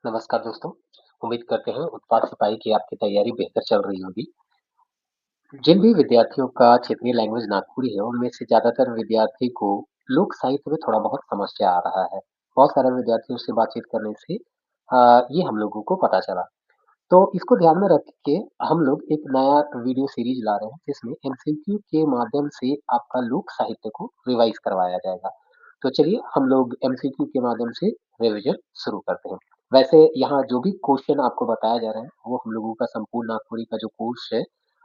नमस्कार दोस्तों, उम्मीद करते हैं उत्पाद सिपाही की आपकी तैयारी बेहतर चल रही होगी। जिन भी विद्यार्थियों का क्षेत्रीय लैंग्वेज नागपुरी है, उनमें से ज़्यादातर विद्यार्थी को लोक साहित्य में थोड़ा बहुत समस्या आ रहा है। बहुत सारे विद्यार्थियों से बातचीत करने से ये हम लोगों को पता चला। तो इसको ध्यान में रख के हम लोग एक नया वीडियो सीरीज ला रहे हैं, जिसमें एमसीक्यू के माध्यम से आपका लोक साहित्य को रिवाइज करवाया जाएगा। तो चलिए हम लोग एमसीक्यू के माध्यम से रिवीजन शुरू करते हैं। वैसे यहाँ जो भी क्वेश्चन आपको बताया जा रहा है, वो हम लोगों का संपूर्ण नागपुरी का जो कोर्स है,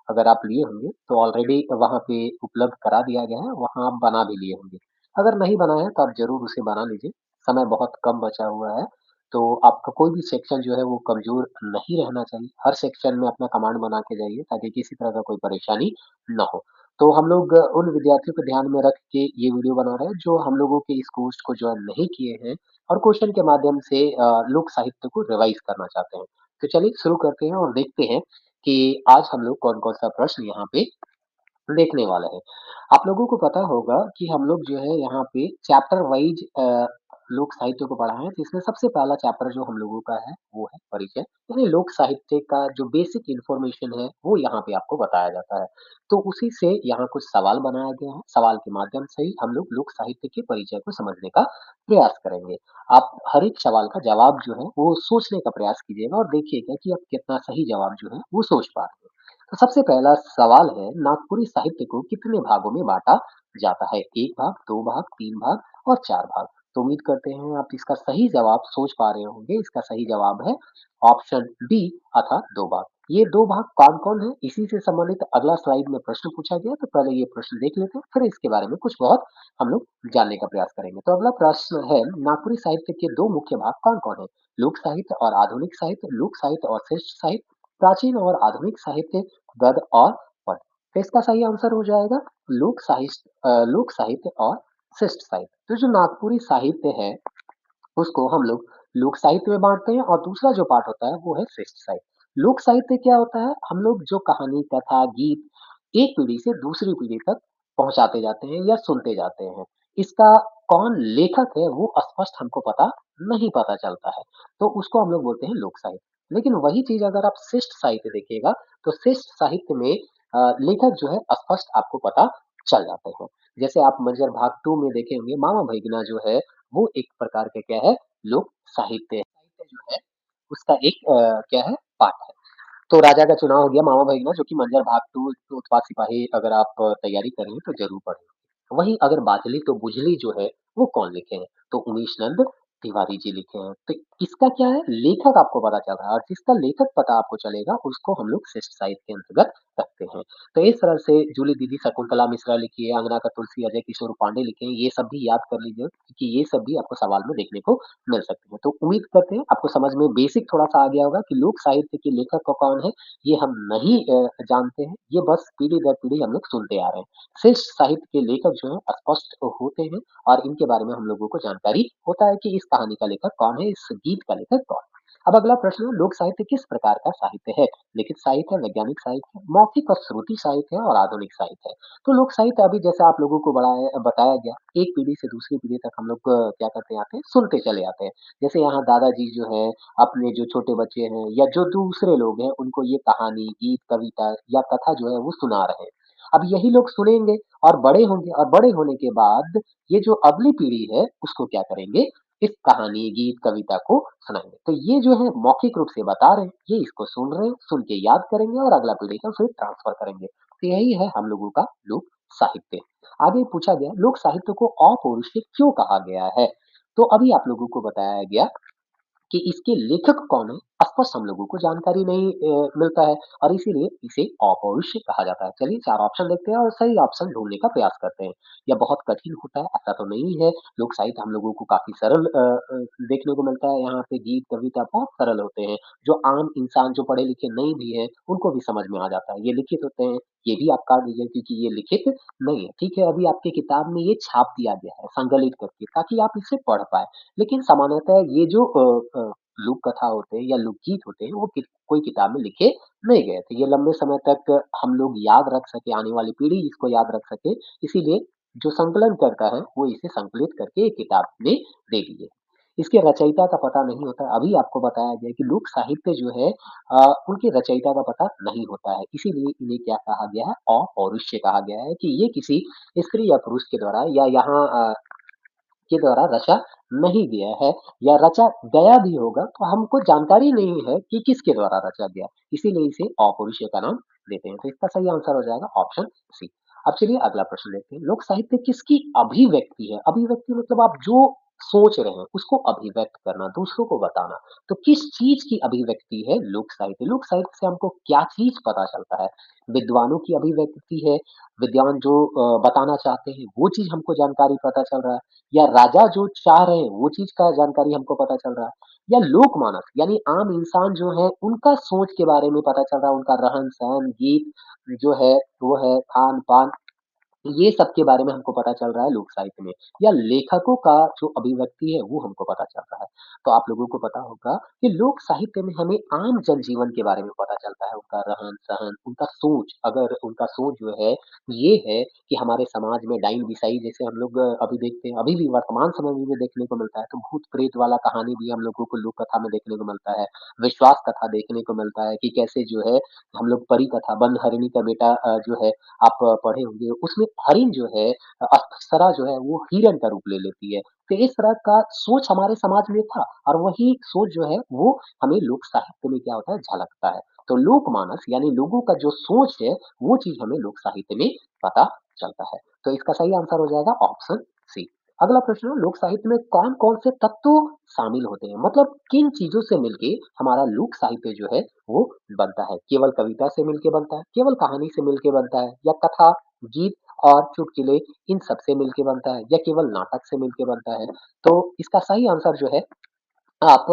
अगर आप लिए होंगे तो ऑलरेडी वहाँ पे उपलब्ध करा दिया गया है, वहाँ आप बना भी लिए होंगे। अगर नहीं बनाया है तो आप ज़रूर उसे बना लीजिए, समय बहुत कम बचा हुआ है। तो आपका कोई भी सेक्शन जो है वो कमज़ोर नहीं रहना चाहिए। हर सेक्शन में अपना कमांड बना के जाइए ताकि किसी तरह का कोई परेशानी ना हो। तो हम लोग उन विद्यार्थियों को ध्यान में रख के ये वीडियो बना रहे हैं जो हम लोगों के इस कोर्स को जॉइन नहीं किए हैं और क्वेश्चन के माध्यम से लोक साहित्य को रिवाइज़ करना चाहते हैं। तो चलिए शुरू करते हैं और देखते हैं कि आज हम लोग कौन-कौन सा प्रश्न यहाँ पे देखने वाले हैं। आप लोगों को पता होगा कि हम लोग जो है यहाँ पे चैप्टर वाइज़ लोक साहित्य को पढ़ा है, जिसमें सबसे पहला चैप्टर जो हम लोगों का है, वो है परिचय। यानी लोक साहित्य का जो बेसिक इन्फॉर्मेशन है, वो यहाँ पे आपको बताया जाता है। तो उसी से यहाँ कुछ सवाल बनाया गया है, सवाल के माध्यम से ही हम लोग लोक साहित्य के परिचय को समझने का प्रयास करेंगे। आप हर एक सवाल का जवाब जो है, वो सोचने का प्रयास कीजिएगा और देखिएगा कि आप कितना सही जवाब जो है, वो सोच पा रहे हैं। तो सबसे पहला सवाल है, नागपुरी साहित्य को कितने भागों में बांटा जाता है? 1 भाग, 2 भाग, 3 भाग और 4 भाग। तो उम्मीद करते हैं आप इसका सही जवाब सोच पा रहे होंगे। इसका सही जवाब है ऑप्शन डी अर्थात 2 भाग। ये 2 भाग कौन-कौन है? इसी से संबंधित अगला स्लाइड में प्रश्न पूछा गया, तो पहले ये प्रश्न देख लेते हैं, फिर इसके बारे में कुछ बहुत हम लोग जानने का प्रयास करेंगे। तो अगला प्रश्न है, नागपुरी साहित्य के 2 मुख्य भाग कौन-कौन हैं? लोक साहित्य और आधुनिक साहित्य, लोक साहित्य और श्रेष्ठ साहित्य, प्राचीन और आधुनिक साहित्य, गद्य और पद्य। तो इसका सही आंसर हो जाएगा लोक साहित्य और शिष्ट साहित्य। तो जो नागपुरी साहित्य है, उसको हम लोग लोक साहित्य में बाँटते हैं और दूसरा जो पार्ट होता है वो है शिष्ट साहित्य। लोक साहित्य क्या होता है? हम लोग जो कहानी, कथा, गीत एक पीढ़ी से दूसरी पीढ़ी तक पहुँचाते जाते हैं या सुनते जाते हैं। इसका कौन लेखक है वो स्पष्ट हमको नहीं पता चलता है, तो उसको हम लोग बोलते हैं लोक साहित्य। लेकिन वही चीज़ अगर आप शिष्ट साहित्य देखिएगा, तो शिष्ट साहित्य में लेखक जो है स्पष्ट आपको पता चल जाते हैं। जैसे आप मंजर भाग 2 में देखे होंगे, मामा भैगना जो है वो एक प्रकार का क्या है, लोक साहित्य है। साहित्य जो है उसका एक क्या है, पाठ है। तो राजा का चुनाव हो गया मामा भैगना, जो कि मंजर भाग 2 तो उत्पाद सिपाही अगर आप तैयारी कर रहे हैं तो ज़रूर पढ़ें। वहीं अगर बाचली तो बुझली जो है वो कौन लिखे हैं? तो उमेश नंद तिवारी जी लिखे हैं। तो इसका क्या है, लेखक आपको पता चल रहा है और जिसका लेखक पता आपको चलेगा उसको हम लोग शिष्ट साहित्य के अंतर्गत रखते हैं। तो इस तरह से जूली दीदी शकुंतला मिश्रा लिखी है, अंगना का तुलसी अजय किशोर पांडे लिखे हैं, ये सब भी याद कर लीजिए क्योंकि ये सब भी आपको सवाल में देखने को मिल सकते हैं। तो उम्मीद करते हैं आपको समझ में बेसिक थोड़ा-सा आ गया होगा कि लोक साहित्य के लेखक कौन है, ये हम नहीं जानते हैं, ये बस पीढ़ी दर पीढ़ी हम लोग सुनते आ रहे हैं। शिष्ट साहित्य के लेखक जो हैं स्पष्ट होते हैं और इनके बारे में हम लोगों को जानकारी होता है कि इस कहानी का लेखक कौन है, इस गीत का लेखक कौन है। अब अगला प्रश्न है, लोक साहित्य किस प्रकार का साहित्य है? लिखित साहित्य है, वैज्ञानिक साहित्य है, मौखिक और श्रुति साहित्य है और आधुनिक साहित्य है। तो लोक साहित्य अभी जैसा आप लोगों को बताया गया, एक पीढ़ी से दूसरी पीढ़ी तक हम लोग क्या करते आते हैं, सुनते चले आते हैं। जैसे यहाँ दादाजी जो हैं, अपने जो छोटे बच्चे हैं या जो दूसरे लोग हैं, उनको ये कहानी, गीत, कविता या कथा जो है वो सुना रहे हैं। अब यही लोग सुनेंगे और बड़े होंगे और बड़े होने के बाद ये जो अगली पीढ़ी है, उसको क्या करेंगे, इस कहानी, गीत, कविता को सुनाएँगे। तो ये जो है मौखिक रूप से बता रहे हैं, ये इसको सुन रहे हैं, सुन के याद करेंगे और अगला पीढ़ी को फिर ट्रांसफर करेंगे। तो यही है हम लोगों का लोक साहित्य। आगे पूछा गया, लोक साहित्य को अपौरुषेय क्यों कहा गया है? तो अभी आप लोगों को बताया गया कि इसके लेखक कौन है, स्पष्ट हम लोगों को जानकारी नहीं मिलता है और इसीलिए इसे अपौरुषेय कहा जाता है। चलिए 4 ऑप्शन देखते हैं और सही ऑप्शन ढूँढने का प्रयास करते हैं। यह बहुत कठिन होता है, ऐसा तो नहीं है। लोक साहित्य हम लोगों को काफ़ी सरल देखने को मिलता है। यहाँ पे गीत, कविता बहुत सरल होते हैं। जो आम इंसान जो पढ़े-लिखे नहीं भी हैं, उनको भी समझ में आ जाता है। ये लिखित होते हैं, ये भी आप काट दीजिए क्योंकि ये लिखित नहीं है। ठीक है, अभी आपकी किताब में ये छाप दिया गया है संकलित करके ताकि आप इसे पढ़ पाएँ। लेकिन सामान्यतः ये जो लोक कथा होते हैं या लोकगीत होते हैं, वो कोई किताब में लिखे नहीं गए थे। ये लंबे समय तक हम लोग याद रख सकें, आने वाली पीढ़ी इसको याद रख सके, इसीलिए जो संकलन करता है, वो इसे संकलित करके एक किताब में दे दिए। इसके रचयिता का पता नहीं होता है। अभी आपको बताया गया है कि लोक साहित्य जो है उनके रचयिता का पता नहीं होता है। इसीलिए इन्हें क्या कहा गया है? अपौरुषीय कहा गया है कि ये किसी स्त्री या पुरुष के द्वारा या यहाँ के द्वारा रचा नहीं गया है या रचा गया भी होगा तो हमको जानकारी नहीं है कि किसके द्वारा रचा गया। इसीलिए इसे अपौरुषीय का नाम देते हैं। तो इसका सही आंसर हो जाएगा ऑप्शन सी। अब चलिए अगला प्रश्न देखते हैं। लोक साहित्य किसकी अभिव्यक्ति है? अभिव्यक्ति मतलब आप जो सोच रहे हैं उसको अभिव्यक्त करना, दूसरों को बताना। तो किस चीज़ की अभिव्यक्ति है लोक साहित्य? लोक साहित्य से हमको क्या चीज़ पता चलता है? विद्वानों की अभिव्यक्ति है, विद्वान जो बताना चाहते हैं वो चीज़ हमको जानकारी पता चल रहा है। या राजा जो चाह रहे हैं वो चीज़ का जानकारी हमको पता चल रहा है या लोकमानस यानी आम इंसान जो है उनका सोच के बारे में पता चल रहा है, उनका रहन-सहन, गीत जो है वो है, खान-पान ये सब के बारे में हमको पता चल रहा है लोक साहित्य में या लेखकों का जो अभिव्यक्ति है वो हमको पता चल रहा है। तो आप लोगों को पता होगा कि लोक साहित्य में हमें आम जनजीवन के बारे में पता चलता है, उनका रहन-सहन, उनका सोच अगर उनका सोच जो है ये है कि हमारे समाज में डायन-बिसाई जैसे हम लोग अभी देखते हैं, अभी भी वर्तमान समय में भी देखने को मिलता है, तो भूत-प्रेत वाला कहानी भी हम लोगों को लोक कथा में देखने को मिलता है। विश्वास कथा देखने को मिलता है कि कैसे जो है हम लोग परी कथा बनहरिणी का बेटा जो है आप पढ़े होंगे, उसमें हरिण जो है अप्सरा जो है वो हिरण का रूप ले लेती है। तो इस तरह का सोच हमारे समाज में था और वही सोच जो है वो हमें लोक साहित्य में क्या होता है झलकता है। तो लोकमानस यानी लोगों का जो सोच है वो चीज़ हमें लोक साहित्य में पता चलता है। तो इसका सही आंसर हो जाएगा ऑप्शन सी। अगला प्रश्न लोक साहित्य में कौन-कौन से तत्व शामिल होते हैं? मतलब किन चीज़ों से मिलके हमारा लोक साहित्य जो है वो बनता है। केवल कविता से मिलके बनता है, केवल कहानी से मिलके बनता है या कथा, गीत और चुटकुले इन सब से मिलके बनता है या केवल नाटक से मिलके बनता है। तो इसका सही आंसर जो है आप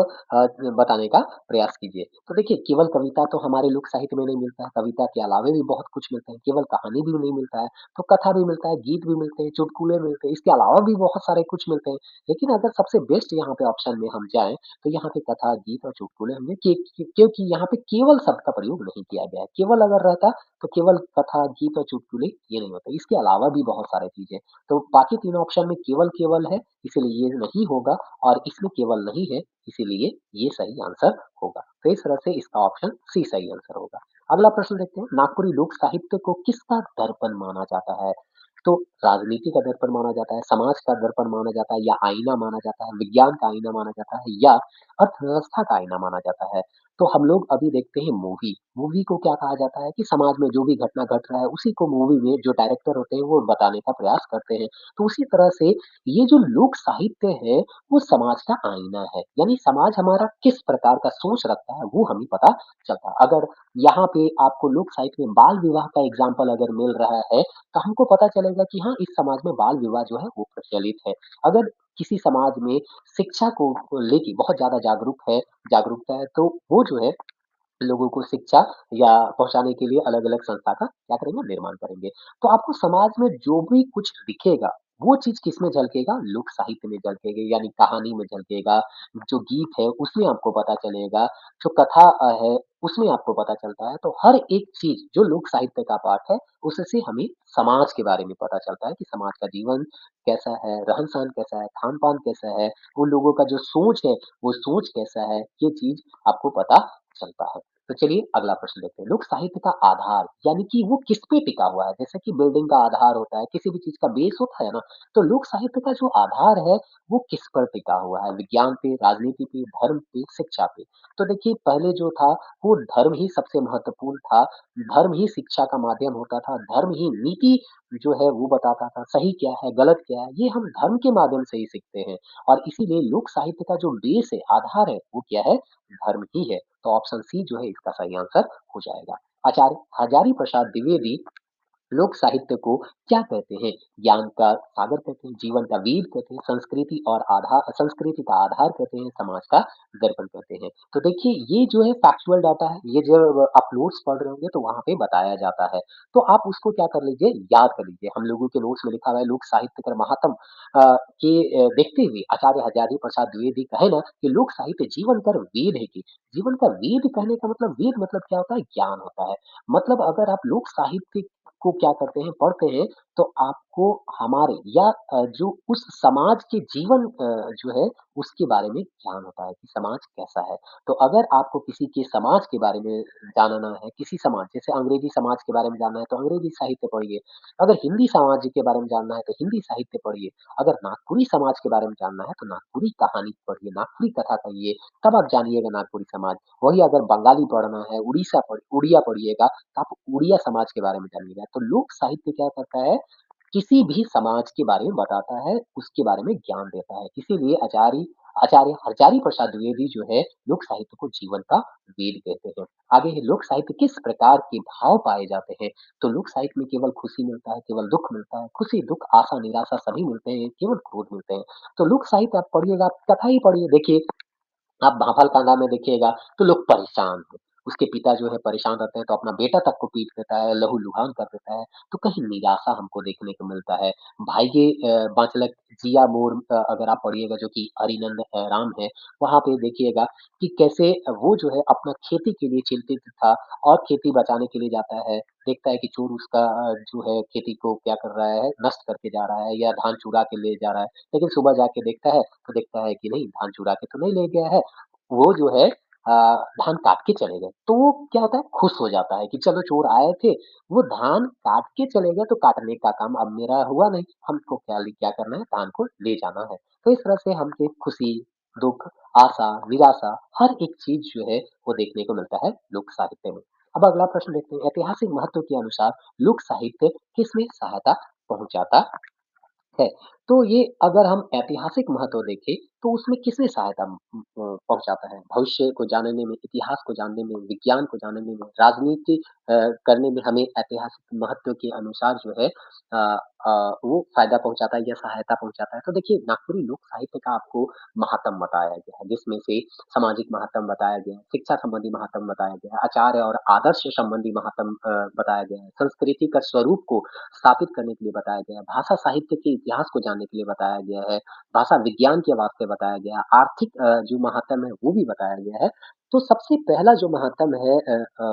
बताने का प्रयास कीजिए। तो देखिए केवल कविता तो हमारे लोक साहित्य में नहीं मिलता है, कविता के अलावे भी बहुत कुछ मिलता है, केवल कहानी भी नहीं मिलता है, तो कथा भी मिलता है, गीत भी मिलते हैं, चुटकुले मिलते हैं, इसके अलावा भी बहुत सारे कुछ मिलते हैं। लेकिन अगर सबसे बेस्ट यहाँ पे ऑप्शन में हम जाएँ, तो यहाँ पे कथा, गीत और चुटकुले होंगे क्योंकि यहाँ पे केवल शब्द का प्रयोग नहीं किया गया है। केवल अगर रहता तो केवल कथा, गीत और चुटकुले ये नहीं होता, इसके अलावा भी बहुत सारी चीज़ें। तो बाकी तीनों ऑप्शन में केवल है, इसीलिए ये नहीं होगा और इसमें केवल नहीं है, इसीलिए ये सही आंसर होगा। तो इस तरह से इसका ऑप्शन सी सही आंसर होगा। अगला प्रश्न देखते हैं, नागपुरी लोक साहित्य को किसका दर्पण माना जाता है? तो राजनीति का दर्पण माना जाता है, समाज का दर्पण माना जाता है या आईना माना जाता है, विज्ञान का आईना माना जाता है या अर्थव्यवस्था का आईना माना जाता है। तो हम लोग अभी देखते हैं मूवी, मूवी को क्या कहा जाता है कि समाज में जो भी घटना घट रहा है उसी को मूवी में जो डायरेक्टर होते हैं वो बताने का प्रयास करते हैं। तो उसी तरह से ये जो लोक साहित्य है वो समाज का आईना है। यानी समाज हमारा किस प्रकार का सोच रखता है वो हमें पता चलता है। अगर यहाँ पे आपको लोक साहित्य में बाल विवाह का एग्ज़ाम्पल अगर मिल रहा है, तो हमको पता चलेगा कि हाँ, इस समाज में बाल विवाह जो है वो प्रचलित है। अगर किसी समाज में शिक्षा को लेके बहुत ज़्यादा जागरूकता है, तो वो जो है लोगों को शिक्षा या पहुँचाने के लिए अलग-अलग संस्था का क्या करेंगे निर्माण करेंगे। तो आपको समाज में जो भी कुछ दिखेगा, वो चीज़ किसमें झलकेगा? लोक साहित्य में झलकेगी यानी कहानी में झलकेगा, जो गीत है उसमें आपको पता चलेगा, जो कथा है उसमें आपको पता चलता है। तो हर एक चीज़ जो लोक साहित्य का पार्ट है, उससे हमें समाज के बारे में पता चलता है कि समाज का जीवन कैसा है, रहन-सहन कैसा है, खान-पान कैसा है, उन लोगों का जो सोच है, वो सोच कैसा है, ये चीज़ आपको पता चलता है। तो चलिए अगला प्रश्न देखते हैं। लोक साहित्य का आधार यानी कि वो किस पे टिका हुआ है? जैसे कि बिल्डिंग का आधार होता है, किसी भी चीज़ का बेस होता है ना, तो लोक साहित्य का जो आधार है, वो किस पर टिका हुआ है? विज्ञान पे, राजनीति पे, धर्म पे, शिक्षा पे। तो देखिए पहले जो था, वो धर्म ही सबसे महत्वपूर्ण था। धर्म ही शिक्षा का माध्यम होता था, धर्म ही नीति जो है वो बताता था, सही क्या है, गलत क्या है, ये हम धर्म के माध्यम से ही सीखते हैं। और इसीलिए लोक साहित्य का जो बेस है, आधार है, वो क्या है? धर्म ही है। तो ऑप्शन सी जो है इसका सही आंसर हो जाएगा। आचार्य हजारी प्रसाद द्विवेदी लोक साहित्य को क्या कहते हैं? ज्ञान का सागर कहते हैं, जीवन का वेद कहते हैं, संस्कृति का आधार कहते हैं, समाज का दर्पण कहते हैं। तो देखिए ये जो है फैक्चुअल डाटा है, ये जब आप नोट्स पढ़ रहे होंगे तो वहाँ पे बताया जाता है। तो आप उसको क्या कर लीजिए, याद कर लीजिए। हम लोगों के नोट्स में लिखा हुआ है लोक साहित्य कर महात्म देखते हुए आचार्य हजारी प्रसाद द्विवेदी कहे ना कि लोक साहित्य जीवन कर वेद है कि जीवन का वेद कहने का मतलब वेद मतलब क्या होता है? ज्ञान होता है। मतलब अगर आप लोक साहित्य को क्या करते हैं, पढ़ते हैं, तो आप आपको हमारे या जो उस समाज के जीवन जो है उसके बारे में ज्ञान होता है कि समाज कैसा है। तो अगर आपको किसी के समाज के बारे में जानना है, किसी समाज जैसे अंग्रेजी समाज के बारे में जानना है तो अंग्रेजी साहित्य पढ़िए। अगर हिंदी समाज के बारे में जानना है तो हिंदी साहित्य पढ़िए। अगर नागपुरी समाज के बारे में जानना है तो नागपुरी कहानी पढ़िए, नागपुरी कथा पढ़िए, तब आप जानिएगा नागपुरी समाज। वही अगर बंगाली पढ़ना है, उड़िया पढ़िएगा तो आप उड़िया समाज के बारे में जानिएगा। तो लोक साहित्य क्या करता है, किसी भी समाज के बारे में बताता है, उसके बारे में ज्ञान देता है। इसीलिए आचार्य हरचारी प्रसाद द्विवेदी जो है लोक साहित्य को जीवन का वेद कहते हैं। आगे है लोक साहित्य किस प्रकार के भाव पाए जाते हैं? तो लोक साहित्य में केवल खुशी मिलता है, केवल दुःख मिलता है, खुशी, दुःख, आशा, निराशा सभी मिलते हैं, केवल क्रोध मिलते हैं। तो लोक साहित्य आप पढ़िएगा, आप कथा ही पढ़िए। देखिए आप भाफलकांडा में देखिएगा तो लोग परेशान हैं। उसके पिता जो है परेशान रहते हैं तो अपना बेटा तक को पीट देता है, लहू-लुहान कर देता है। तो कहीं निराशा हमको देखने को मिलता है। भाई के बाँचलक जिया मोर अगर आप पढ़िएगा जो कि हरिनंद राम है, वहाँ पे देखिएगा कि कैसे वो जो है अपना खेती के लिए चिंतित था और खेती बचाने के लिए जाता है। देखता है कि चोर उसका जो है खेती को क्या कर रहा है, नष्ट करके जा रहा है या धान चुरा के ले जा रहा है। लेकिन सुबह जाके देखता है तो देखता है कि नहीं धान चुरा के तो नहीं ले गया है, वो जो है धान काट के चले गए। तो वो क्या होता है खुश हो जाता है कि चलो चोर आए थे, वो धान काट के चले गए तो काटने का काम अब मेरा हुआ नहीं, हमको क्या करना है धान को ले जाना है। तो इस तरह से हमको खुशी, दुःख, आशा, निराशा हर एक चीज़ जो है वो देखने को मिलता है लोक साहित्य में। अब अगला प्रश्न देखते हैं ऐतिहासिक महत्व के अनुसार लोक साहित्य किसमें सहायता पहुँचाता है। तो ये अगर हम ऐतिहासिक महत्व देखें, तो उसमें किसने सहायता पहुँचाता है? भविष्य को जानने में, इतिहास को जानने में, विज्ञान को जानने में, राजनीति करने में हमें ऐतिहासिक महत्व के अनुसार जो है वो फ़ायदा पहुँचाता है या सहायता पहुँचाता है। तो देखिए नागपुरी लोक साहित्य का आपको महात्म बताया गया है, जिसमें से सामाजिक महात्म बताया गया है, शिक्षा संबंधी महात्म बताया गया है, आचार्य और आदर्श संबंधी महात्म बताया गया है, संस्कृति का स्वरूप को स्थापित करने के लिए बताया गया है, भाषा साहित्य के इतिहास को जानने के लिए बताया गया है, भाषा विज्ञान के वास्ते बताया गया है, आर्थिक जो महात्म है वो भी बताया गया है। तो सबसे पहला जो महात्म है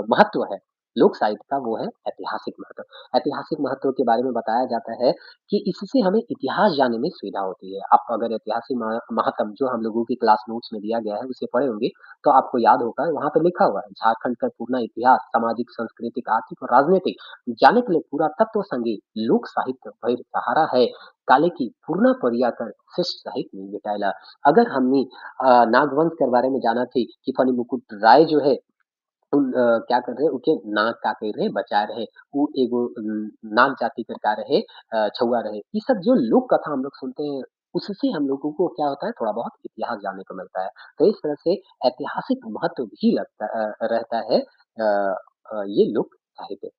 महत्व है लोक साहित्य का वो है ऐतिहासिक महत्व। ऐतिहासिक महत्व के बारे में बताया जाता है कि इससे हमें इतिहास जानने में सुविधा होती है। आप अगर ऐतिहासिक महात्म जो हम लोगों की क्लास नोट्स में दिया गया है उसे पढ़े होंगे तो आपको याद होगा वहाँ पे लिखा हुआ है झारखंड का पूर्ण इतिहास, सामाजिक, सांस्कृतिक, आर्थिक और राजनीतिक जाने के लिए पुरातत्व संगीत, लोक साहित्य भैर सहारा है, काले की पूर्ण पर्याकर शिष्ट साहित्य में भेटायला। अगर हमने नागवंश के बारे में जाना थी कि फनी मुकुट राय जो है क्या कर रहे उनके नाक का कह रहे बचा रहे उ एगो नाग जाति कर का रहे छुआ रहे। ये सब जो लोक कथा हम लोग सुनते हैं उससे हम लोगों को क्या होता है थोड़ा बहुत इतिहास जानने को मिलता है। तो इस तरह से ऐतिहासिक महत्व भी रहता है ये लोक साहित्य।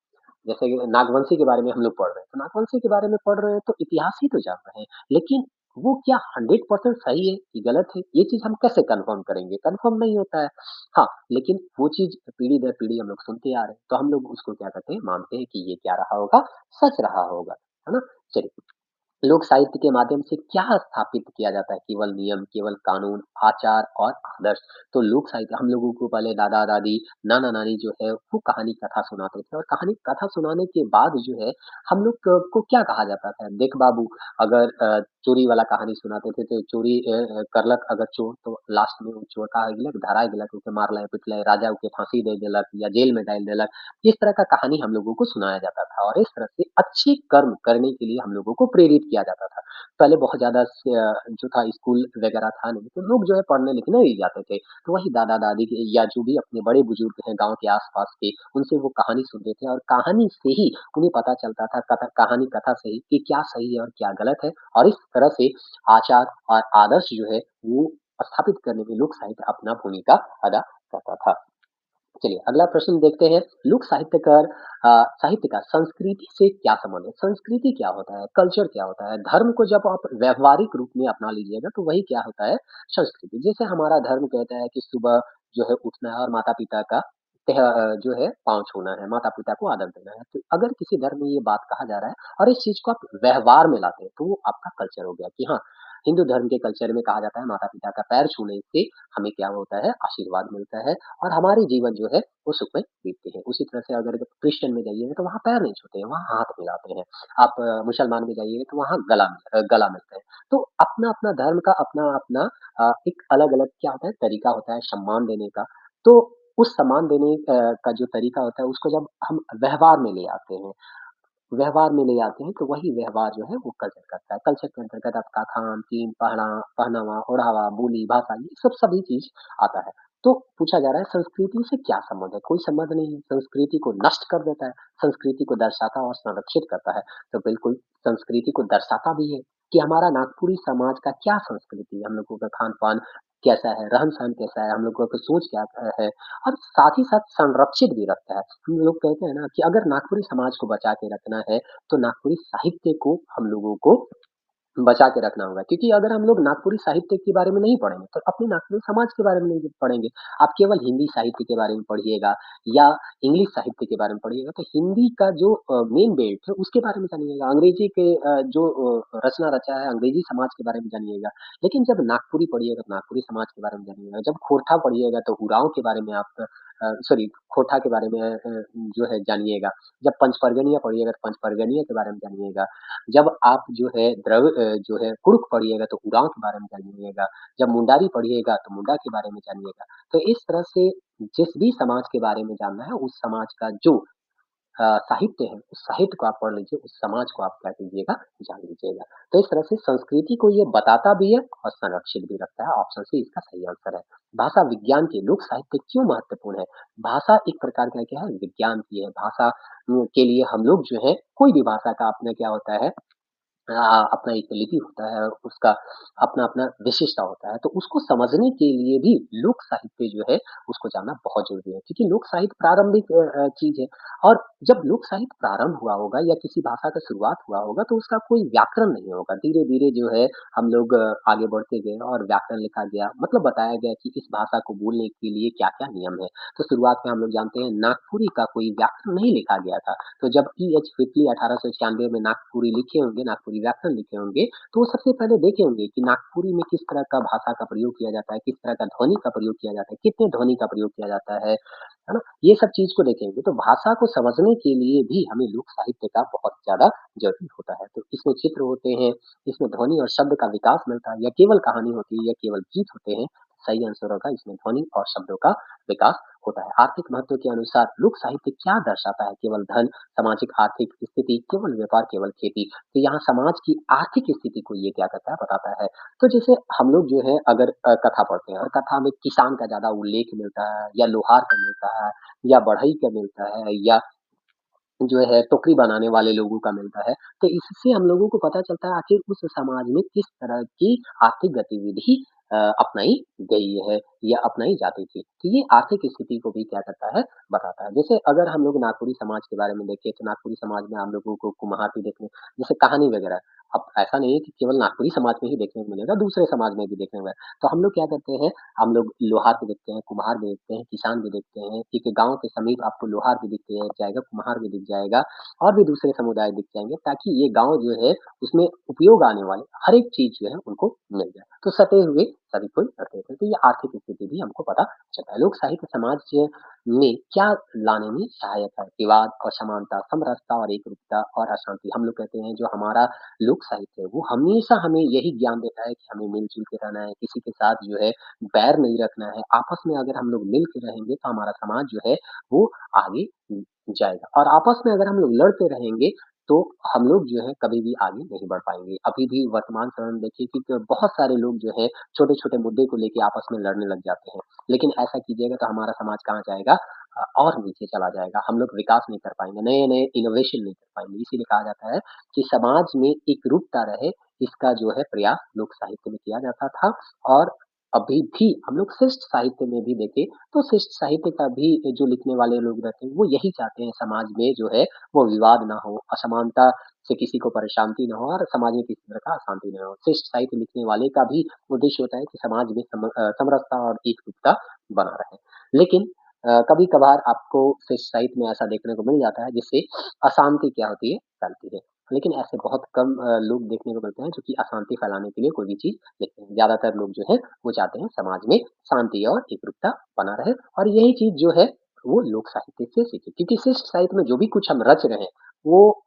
जैसे कि नागवंशी के बारे में हम लोग पढ़ रहे हैं, तो नागवंशी के बारे में पढ़ रहे हैं तो इतिहास ही तो जान रहे हैं। लेकिन वो क्या 100% सही है कि गलत है, ये चीज़ हम कैसे कन्फर्म करेंगे? कन्फर्म नहीं होता है। हाँ, लेकिन वो चीज़ पीढ़ी दर पीढ़ी हम लोग सुनते आ रहे हैं, तो हम लोग उसको क्या करते हैं, मानते हैं कि ये क्या रहा होगा, सच रहा होगा। है ना? चलिए लोक साहित्य के माध्यम से क्या स्थापित किया जाता है? केवल नियम, केवल कानून, आचार और आदर्श। तो लोक साहित्य हम लोगों को पहले दादा-दादी, नाना-नानी जो है वो कहानी कथा सुनाते थे और कहानी कथा सुनाने के बाद जो है हम लोग को क्या कहा जाता था? देख बाबू अगर चोरी वाला कहानी सुनाते थे तो चोरी करलक अगर चोर तो लास्ट में वो चोर का गेलक, धराय गेलक, ओके मारलय, पिटलय, राजा ओके फांसी दे देलक या जेल में डाल देलक। इस तरह का कहानी हम लोगों को सुनाया जाता था और इस तरह से अच्छे कर्म करने के लिए हम लोगों को प्रेरित किया जाता था। पहले बहुत ज़्यादा जो था स्कूल वगैरह था नहीं, तो लोग जो है पढ़ने-लिखने ही जाते थे। तो वही दादा-दादी के या जो भी अपने बड़े बुजुर्ग हैं गाँव के आस-पास के, उनसे वो कहानी सुनते थे और कहानी से ही उन्हें पता चलता था कहानी कथा से ही कि क्या सही है और क्या गलत है और इस तरह से आचार और आदर्श जो है वो स्थापित करने में लोक साहित्य अपना भूमिका अदा करता था। चलिए अगला प्रश्न देखते हैं लोक साहित्यकार साहित्य का संस्कृति से क्या संबंध है? संस्कृति क्या होता है? कल्चर क्या होता है? धर्म को जब आप व्यावहारिक रूप में अपना लीजिएगा तो वही क्या होता है संस्कृति। जैसे हमारा धर्म कहता है कि सुबह जो है उठना है और माता-पिता का जो है पाँव छूना है, माता-पिता को आदर देना है। तो अगर किसी धर्म में ये बात कहा जा रहा है और इस चीज़ को आप व्यवहार में लाते हैं तो वो आपका कल्चर हो गया कि हाँ, हिंदू धर्म के कल्चर में कहा जाता है माता-पिता का पैर छूने से हमें क्या होता है आशीर्वाद मिलता है और हमारी जीवन जो है वो सुख में बीतती है। उसी तरह से अगर क्रिश्चियन में जाइएगा तो वहाँ पैर नहीं छूते हैं, वहाँ हाथ मिलाते हैं। आप मुसलमान में जाइएगा तो वहाँ गला मिलता है। तो अपना-अपना धर्म का अपना-अपना एक अलग-अलग क्या होता है तरीका होता है सम्मान देने का। तो उस सम्मान देने का जो तरीका होता है उसको जब हम व्यवहार में ले आते हैं व्यवहार में ले आते हैं तो वही व्यवहार जो है वो कल्चर करता है। कल्चर के अंतर्गत आपका खान-पीन, पहनावा, ओढ़ावा, बोली, भाषा ये सब सभी चीज़ आता है। तो पूछा जा रहा है संस्कृति से क्या संबंध है? कोई संबंध नहीं है। संस्कृति को नष्ट कर देता है, संस्कृति को दर्शाता और संरक्षित करता है। तो बिल्कुल संस्कृति को दर्शाता भी है कि हमारा नागपुरी समाज का क्या संस्कृति है, हम लोगों का खान-पान कैसा है, रहन-सहन कैसा है, हम लोगों की सोच क्या है और साथ ही साथ संरक्षित भी रखता है। हम लोग कहते हैं ना कि अगर नागपुरी समाज को बचा के रखना है, तो नागपुरी साहित्य को हम लोगों को बचा के रखना होगा क्योंकि अगर हम लोग नागपुरी साहित्य के बारे में नहीं पढ़ेंगे, तो अपने नागपुरी समाज के बारे में नहीं पढ़ेंगे। आप केवल हिंदी साहित्य के बारे में पढ़िएगा या इंग्लिश साहित्य के बारे में पढ़िएगा, तो हिंदी का जो मेन बेल्ट है, उसके बारे में जानिएगा। अंग्रेजी के जो रचना रचा है, अंग्रेजी समाज के बारे में जानिएगा। लेकिन जब नागपुरी पढ़िएगा, तो नागपुरी समाज के बारे में जानिएगा। जब खोरठा पढ़िएगा, तो उरांव के बारे में आप सॉरी खोरठा के बारे में जो है जानिएगा। जब पंचपरगनिया पढ़िएगा, तो पंचपरगनिया के बारे में जानिएगा। जब आप जो है जो है कुड़ुक पढ़िएगा तो उरांव के बारे में जानिएगा, जब मुंडारी पढ़िएगा तो मुंडा के बारे में जानिएगा। तो इस तरह से जिस भी समाज के बारे में जानना है, उस समाज का जो साहित्य है, उस साहित्य को आप पढ़ लीजिए, उस समाज को आप क्या कीजिएगा, जान लीजिएगा। तो इस तरह से संस्कृति को ये बताता भी है और संरक्षित भी रखता है। ऑप्शन सी इसका सही आंसर है। भाषा विज्ञान के लोक साहित्य क्यों महत्वपूर्ण है? भाषा एक प्रकार का क्या है, विज्ञान की है। भाषा के लिए हम लोग जो है, कोई भी भाषा का अपना क्या होता है अपना एक लिपि होता है, उसका अपना-अपना विशिष्टता होता है, तो उसको समझने के लिए भी लोक साहित्य जो है, उसको जानना बहुत ज़रूरी है क्योंकि लोक साहित्य प्रारंभिक चीज़ है और जब लोक साहित्य प्रारंभ हुआ होगा या किसी भाषा का शुरुआत हुआ होगा, तो उसका कोई व्याकरण नहीं होगा। धीरे-धीरे जो है हम लोग आगे बढ़ते गए और व्याकरण लिखा गया, मतलब बताया गया कि इस भाषा को बोलने के लिए क्या-क्या नियम है। तो शुरुआत में हम लोग जानते हैं नागपुरी का कोई व्याकरण नहीं लिखा गया था। तो जब ई.एच. व्हिटली 1896 में नागपुरी लिखे होंगे, नागपुरी व्याकरण लिखे होंगे, तो वो सबसे पहले देखे होंगे कि नागपुरी में किस तरह का भाषा का प्रयोग किया जाता है, किस तरह का ध्वनि का प्रयोग किया जाता है, कितने ध्वनि का प्रयोग किया जाता है ना? ये सब चीज़ को देखेंगे, तो भाषा को समझने के लिए भी हमें लोक साहित्य का बहुत ज़्यादा ज़रूरी होता है। तो इसमें चित्र होते हैं, इसमें ध्वनि और शब्द का विकास मिलता है या केवल कहानी होती है या केवल गीत होते हैं, सही आंसर होगा इसमें ध्वनि और शब्दों का विकास होता है। आर्थिक महत्व के अनुसार लोक साहित्य क्या दर्शाता है? केवल धन, सामाजिक आर्थिक स्थिति, केवल व्यापार, केवल खेती। तो यहाँ समाज की आर्थिक स्थिति को ये क्या करता है, बताता है। तो जैसे हम लोग जो है अगर कथा पढ़ते हैं और कथा में किसान का ज़्यादा उल्लेख मिलता है या लोहार का मिलता है या बढ़ई का मिलता है या जो है टोकरी बनाने वाले लोगों का मिलता है। तो इससे हम लोगों को पता चलता है आखिर उस समाज में किस तरह की आर्थिक गतिविधि अपनाई गई है या अपनाई जाती थी। तो ये आर्थिक स्थिति को भी क्या करता है, बताता है। जैसे अगर हम लोग नागपुरी समाज के बारे में देखें तो नागपुरी समाज में हम लोगों को कुम्हार भी देखने जैसे कहानी वगैरह, अब ऐसा नहीं है कि केवल नागपुरी समाज में ही देखने को मिलेगा, दूसरे समाज में भी देखने को मिलेगा। तो हम लोग क्या करते हैं, हम लोग लोहार भी देखते हैं, कुम्हार भी देखते हैं, किसान भी देखते हैं। एक गाँव के समीप आपको लोहार भी दिख जाएगा, कुम्हार भी दिख जाएगा और भी दूसरे समुदाय दिख जाएँगे ताकि ये गाँव जो है उसमें उपयोग आने वाले हर एक चीज़ जो है उनको मिल जाए। तो सटे हुए सभी कोई रहते थे। तो ये आर्थिक स्थिति भी हमको पता चलता है। लोक साहित्य समाज में क्या लाने में सहायक है? विवाद, असमानता, समरसता और एकरूपता और अशांति। हम लोग कहते हैं जो हमारा लोक साहित्य है वो हमेशा हमें यही ज्ञान देता है कि हमें मिल-जुल के रहना है, किसी के साथ जो है बैर नहीं रखना है। आपस में अगर हम लोग मिल के रहेंगे तो हमारा समाज जो है वो आगे जाएगा और आपस में अगर हम लोग लड़ते रहेंगे तो हम लोग जो है कभी भी आगे नहीं बढ़ पाएँगे। अभी भी वर्तमान समय में देखिए कि बहुत सारे लोग जो है छोटे-छोटे मुद्दे को लेके आपस में लड़ने लग जाते हैं। लेकिन ऐसा कीजिएगा तो हमारा समाज कहाँ जाएगा और नीचे चला जाएगा। हम लोग विकास नहीं कर पाएँगे, नए-नए इनोवेशन नहीं कर पाएँगे। इसीलिए कहा जाता है कि समाज में एकरूपता रहे, इसका जो है प्रयास लोक साहित्य में किया जाता था और अभी भी हम लोग शिष्ट साहित्य में भी देखें तो शिष्ट साहित्य का भी जो लिखने वाले लोग रहते हैं, वो यही चाहते हैं समाज में जो है वो विवाद ना हो, असमानता से किसी को परेशानी ना हो और समाज में किसी तरह का अशांति ना हो। शिष्ट साहित्य लिखने वाले का भी उद्देश्य होता है कि समाज में समरसता और एकरूपता बना रहे। लेकिन कभी-कभार आपको शिष्ट साहित्य में ऐसा देखने को मिल जाता है जिससे अशांति क्या होती है, फैलती है। लेकिन ऐसे बहुत कम लोग देखने को मिलते हैं जो कि अशांति फैलाने के लिए कोई भी चीज़ लिखते हैं। ज़्यादातर लोग जो है वो चाहते हैं समाज में शांति और एकरूपता बना रहे और यही चीज़ जो है वो लोक साहित्य से सीखी क्योंकि शिष्ट साहित्य में जो भी कुछ हम रच रहे हैं, वो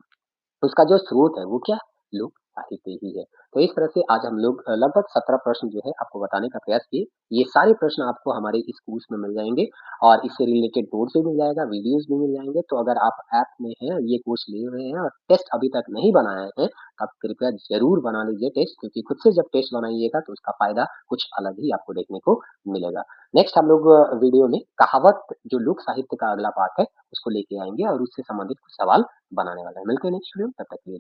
उसका जो स्रोत है वो क्या? लोक साहित्य ही है। तो इस तरह से आज हम लोग लगभग 17 प्रश्न जो है आपको बताने का प्रयास किए। ये सारे प्रश्न आपको हमारे इस कोर्स में मिल जाएँगे और इससे रिलेटेड नोट्स भी मिल जाएगा, वीडियोज़ भी मिल जाएँगे। तो अगर आप ऐप में हैं, ये कोर्स लिए हुए हैं और टेस्ट अभी तक नहीं बनाए हैं, तो आप कृपया ज़रूर बना लीजिए टेस्ट क्योंकि खुद से जब टेस्ट बनाइएगा तो उसका फ़ायदा कुछ अलग ही आपको देखने को मिलेगा। नेक्स्ट हम लोग वीडियो में कहावत जो लोक साहित्य का अगला पार्ट है, उसको लेके आएँगे और उससे संबंधित कुछ सवाल बनाने वाले हैं। मिलते हैं नेक्स्ट वीडियो में, तब तक के लिए